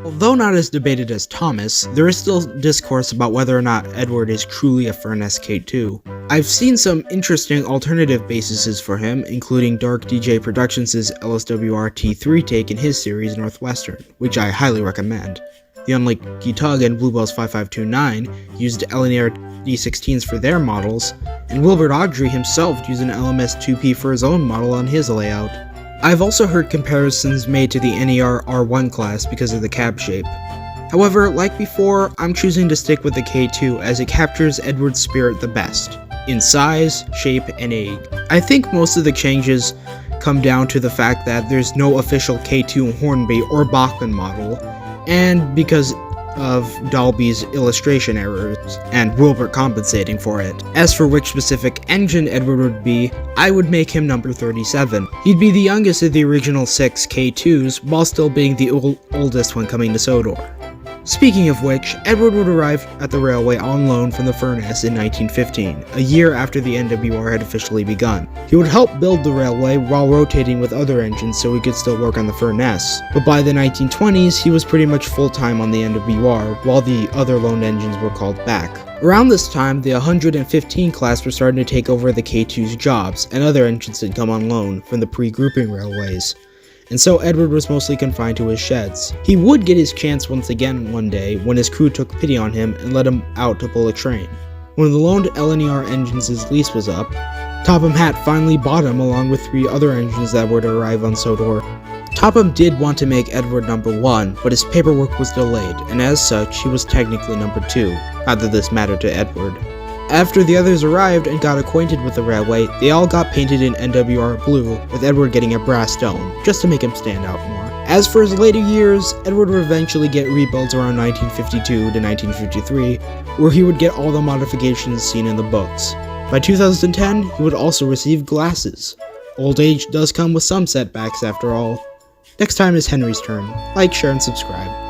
Although not as debated as Thomas, there is still discourse about whether or not Edward is truly a Furness K2. I've seen some interesting alternative bases for him, including Dark DJ Productions' LSWR T3 take in his series Northwestern, which I highly recommend. The Unlucky Tug and Bluebell's 5529 used LNR D16s for their models, and Wilbert Awdry himself used an LMS 2P for his own model on his layout. I've also heard comparisons made to the NER R1 class because of the cab shape. However, like before, I'm choosing to stick with the K2 as it captures Edward's spirit the best, in size, shape, and age. I think most of the changes come down to the fact that there's no official K2 Hornby or Bachmann model, and because of Dalby's illustration errors, and Wilbert compensating for it. As for which specific engine Edward would be, I would make him number 37. He'd be the youngest of the original 6 K2s, while still being the oldest when coming to Sodor. Speaking of which, Edward would arrive at the railway on loan from the Furness in 1915, a year after the NWR had officially begun. He would help build the railway while rotating with other engines so he could still work on the Furness, but by the 1920s he was pretty much full-time on the NWR, while the other loaned engines were called back. Around this time, the 115 class were starting to take over the K2's jobs, and other engines had come on loan from the pre-grouping railways, and so Edward was mostly confined to his sheds. He would get his chance once again one day when his crew took pity on him and let him out to pull a train. When the loaned LNER engines' lease was up, Topham Hatt finally bought him along with 3 other engines that were to arrive on Sodor. Topham did want to make Edward number 1, but his paperwork was delayed, and as such, he was technically number 2, not that this mattered to Edward. After the others arrived and got acquainted with the railway, they all got painted in NWR blue, with Edward getting a brass dome, just to make him stand out more. As for his later years, Edward would eventually get rebuilds around 1952 to 1953, where he would get all the modifications seen in the books. By 2010, he would also receive glasses. Old age does come with some setbacks after all. Next time is Henry's turn. Like, share, and subscribe.